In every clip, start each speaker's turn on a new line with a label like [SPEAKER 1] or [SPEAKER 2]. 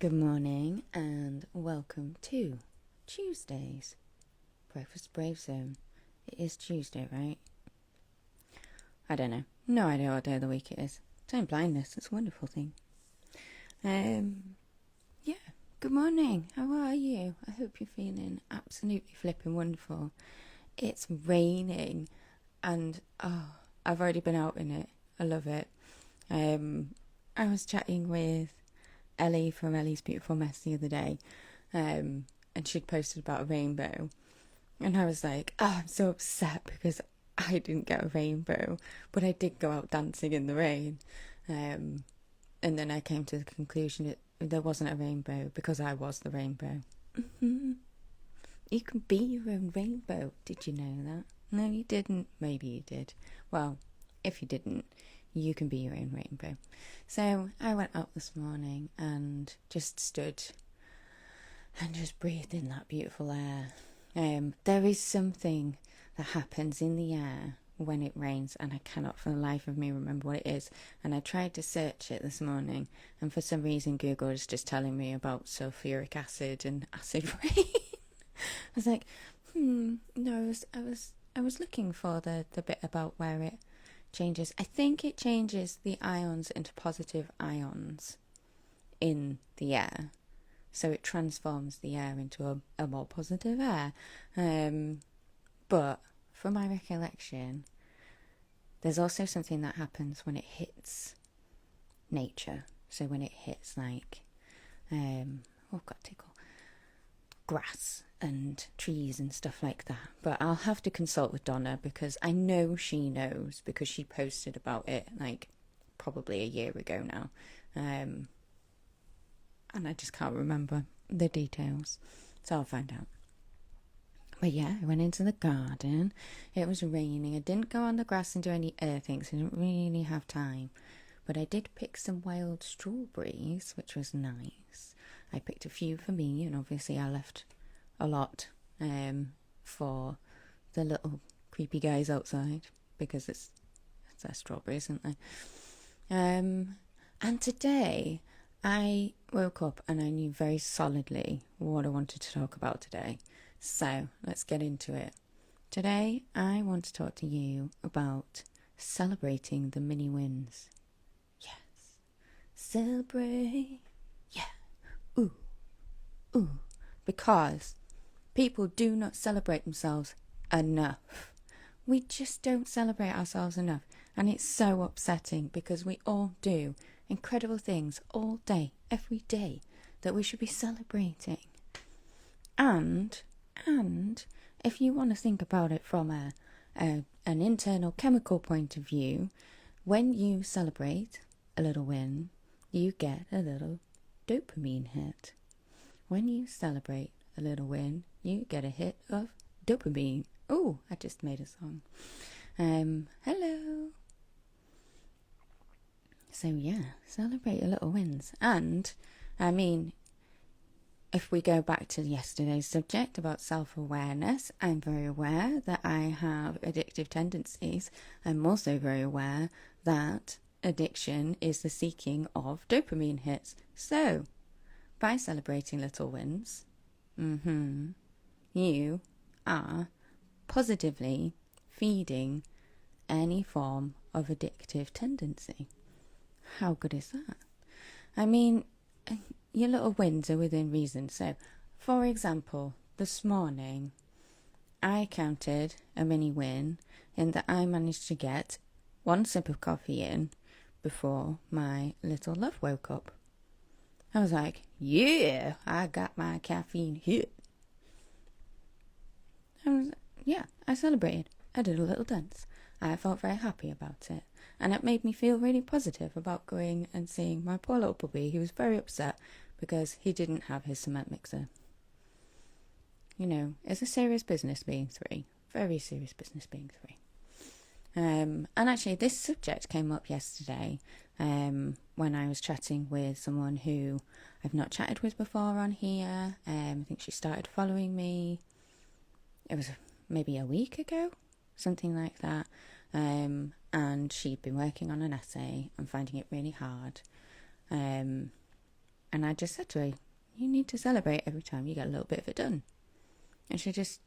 [SPEAKER 1] Good morning and welcome to Tuesday's Breakfast Bravezone. It is Tuesday, right? I don't know. No idea what day of the week it is. Time blindness, it's a wonderful thing. Yeah, good morning. How are you? I hope you're feeling absolutely flipping wonderful. It's raining and I've already been out in it. I love it. I was chatting with Ellie from Ellie's Beautiful Mess the other day, and she'd posted about a rainbow, and I was like, I'm so upset because I didn't get a rainbow, but I did go out dancing in the rain, and then I came to the conclusion that there wasn't a rainbow because I was the rainbow. You can be your own rainbow. Did you know that? No, you didn't. Maybe you did. Well, if you didn't, you can be your own rainbow. So I went up this morning and just stood and just breathed in that beautiful air. There is something that happens in the air when it rains, and I cannot for the life of me remember what it is. And I tried to search it this morning, and for some reason Google is just telling me about sulfuric acid and acid rain. I was like, no, I was looking for the bit about where it changes. I think it changes the ions into positive ions in the air. So it transforms the air into a more positive air. But from my recollection, there's also something that happens when it hits nature. So when it hits grass and trees and stuff like that. But I'll have to consult with Donna because I know she knows because she posted about it probably a year ago now. And I just can't remember the details. So I'll find out. But yeah, I went into the garden. It was raining. I didn't go on the grass and do any earthing, so I didn't really have time. But I did pick some wild strawberries, which was nice. I picked a few for me, and obviously I left a lot for the little creepy guys outside because it's their strawberries, isn't they? And today I woke up and I knew very solidly what I wanted to talk about today. So let's get into it. Today I want to talk to you about celebrating the mini wins. Yes. Celebrate. Yeah. Ooh. Because people do not celebrate themselves enough. We just don't celebrate ourselves enough. And it's so upsetting because we all do incredible things all day, every day, that we should be celebrating. And if you want to think about it from an internal chemical point of view, when you celebrate a little win, you get a little dopamine hit. When you celebrate a little win, you get a hit of dopamine. Oh, I just made a song. Hello. So yeah, celebrate your little wins. And, I mean, if we go back to yesterday's subject about self-awareness, I'm very aware that I have addictive tendencies. I'm also very aware that addiction is the seeking of dopamine hits. So, by celebrating little wins, you are positively feeding any form of addictive tendency. How good is that? I mean, your little wins are within reason. So, for example, this morning, I counted a mini win in that I managed to get one sip of coffee in before my little love woke up. I was like, yeah, I got my caffeine hit. I celebrated. I did a little dance. I felt very happy about it. And it made me feel really positive about going and seeing my poor little puppy. He was very upset because he didn't have his cement mixer. You know, it's a serious business being 3. Very serious business being 3. And actually, this subject came up yesterday when I was chatting with someone who I've not chatted with before on here. I think she started following me. It was maybe a week ago, something like that. And she'd been working on an essay and finding it really hard. And I just said to her, you need to celebrate every time you get a little bit of it done. And she just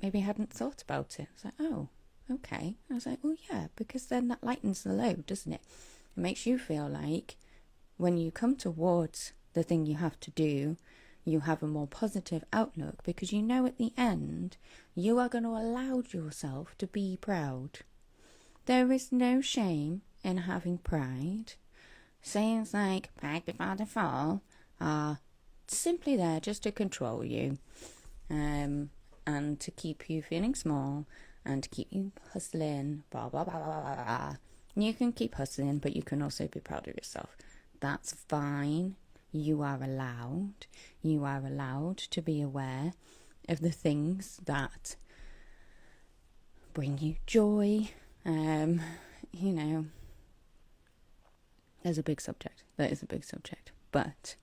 [SPEAKER 1] maybe hadn't thought about it. I was like, oh, okay. I was like, well, yeah, because then that lightens the load, doesn't it? It makes you feel like when you come towards the thing you have to do, you have a more positive outlook, because you know at the end you are going to allow yourself to be proud. There is no shame in having pride. Sayings like "pride before the fall" are simply there just to control you, and to keep you feeling small, and to keep you hustling, blah blah blah blah blah blah. You can keep hustling, but you can also be proud of yourself. That's fine. You are allowed. You are allowed to be aware of the things that bring you joy. You know, there's a big subject. That is a big subject. But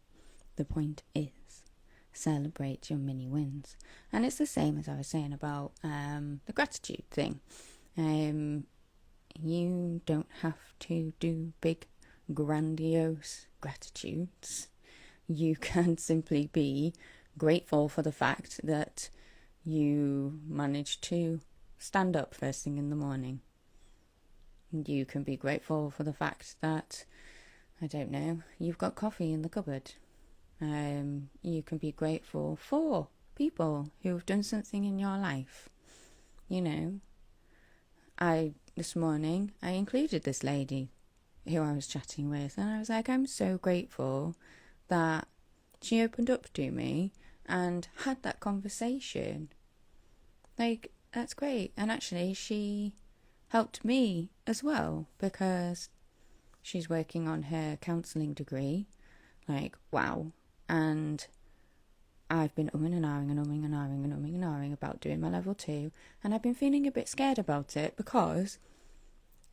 [SPEAKER 1] the point is, celebrate your mini wins. And it's the same as I was saying about the gratitude thing. You don't have to do big, grandiose gratitudes. You can simply be grateful for the fact that you managed to stand up first thing in the morning. You can be grateful for the fact that, I don't know, you've got coffee in the cupboard. You can be grateful for people who've done something in your life. You know, this morning, I included this lady who I was chatting with, and I was like, I'm so grateful that she opened up to me and had that conversation. Like, that's great. And actually, she helped me as well, because she's working on her counselling degree. Like, wow. And I've been umming and ahhing about doing my level 2, and I've been feeling a bit scared about it, because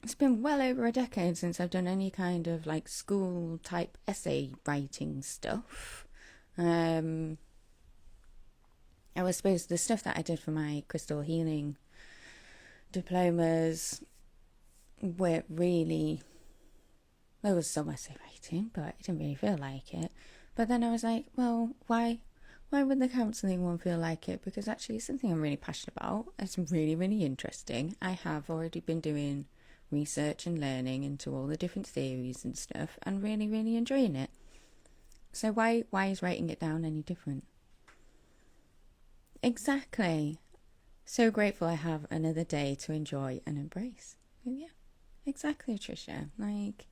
[SPEAKER 1] it's been well over a decade since I've done any kind of like school type essay writing stuff. I suppose the stuff that I did for my crystal healing diplomas were really, there was some essay writing, but it didn't really feel like it. But then I was like, well, why would the counselling one feel like it? Because actually it's something I'm really passionate about. It's really, really interesting. I have already been doing research and learning into all the different theories and stuff, and really, really enjoying it. So why is writing it down any different? Exactly. So grateful I have another day to enjoy and embrace. And yeah, exactly, Tricia. Like,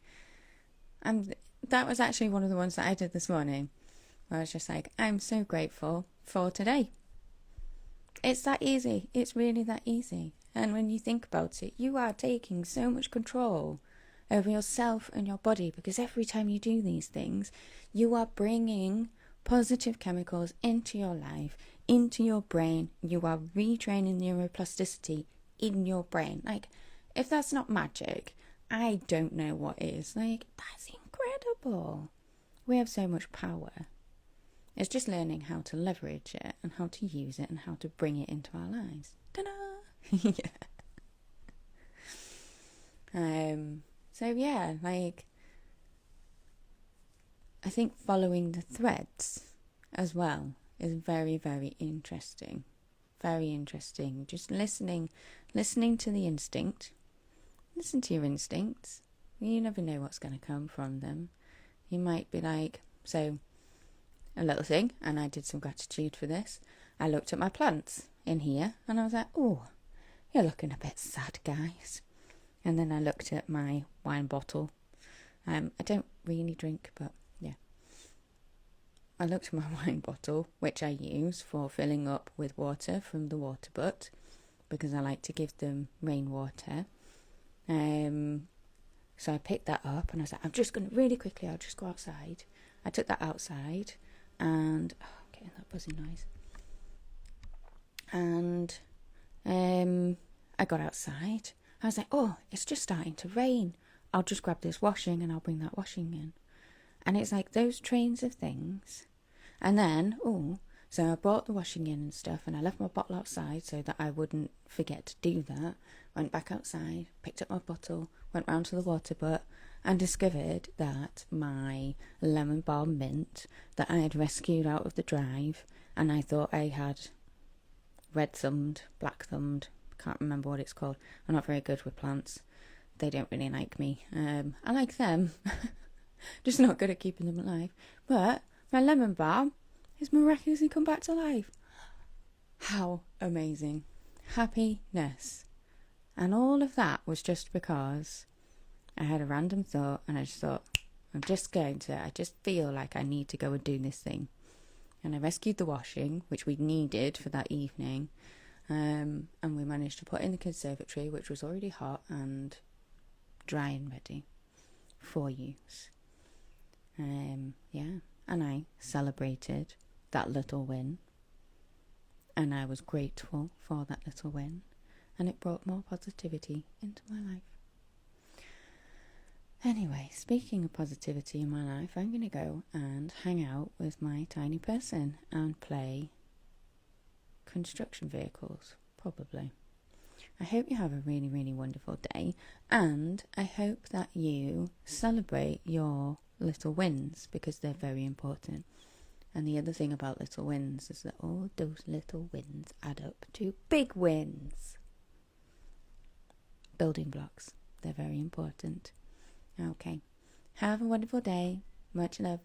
[SPEAKER 1] that was actually one of the ones that I did this morning, where I was just like, I'm so grateful for today. It's that easy. It's really that easy. And when you think about it, you are taking so much control over yourself and your body, because every time you do these things, you are bringing positive chemicals into your life, into your brain. You are retraining neuroplasticity in your brain. Like, if that's not magic, I don't know what is. Like, that's incredible. We have so much power. It's just learning how to leverage it and how to use it and how to bring it into our lives. Ta-da! Yeah. So yeah, like, I think following the threads as well is very, very interesting. Very interesting. Just listening to the instinct. Listen to your instincts. You never know what's going to come from them. You might be like, so, a little thing, and I did some gratitude for this. I looked at my plants in here, and I was like, oh, you're looking a bit sad, guys. And then I looked at my wine bottle. I don't really drink, but yeah. I looked at my wine bottle, which I use for filling up with water from the water butt, because I like to give them rainwater. So I picked that up, and I was like, I'm just going to, really quickly, I'll just go outside. I took that outside, and, oh, I'm getting that buzzing noise. And I got outside. I was like, oh, it's just starting to rain. I'll just grab this washing and I'll bring that washing in. And it's like those trains of things. And then, so I brought the washing in and stuff, and I left my bottle outside so that I wouldn't forget to do that. Went back outside, picked up my bottle, went round to the water butt, and discovered that my lemon balm mint that I had rescued out of the drive, and I thought I had red thumbed, black thumbed, can't remember what it's called. I'm not very good with plants. They don't really like me. I like them, just not good at keeping them alive. But my lemon balm has miraculously come back to life. How amazing. Happiness. And all of that was just because I had a random thought, and I just thought, I just feel like I need to go and do this thing. And I rescued the washing, which we needed for that evening. And we managed to put in the conservatory, which was already hot and dry and ready for use. Yeah, and I celebrated that little win. And I was grateful for that little win. And it brought more positivity into my life. Anyway, speaking of positivity in my life, I'm going to go and hang out with my tiny person and play construction vehicles, probably. I hope you have a really, really wonderful day, and I hope that you celebrate your little wins, because they're very important. And the other thing about little wins is that all those little wins add up to big wins. Building blocks, they're very important. Okay, have a wonderful day. Much love.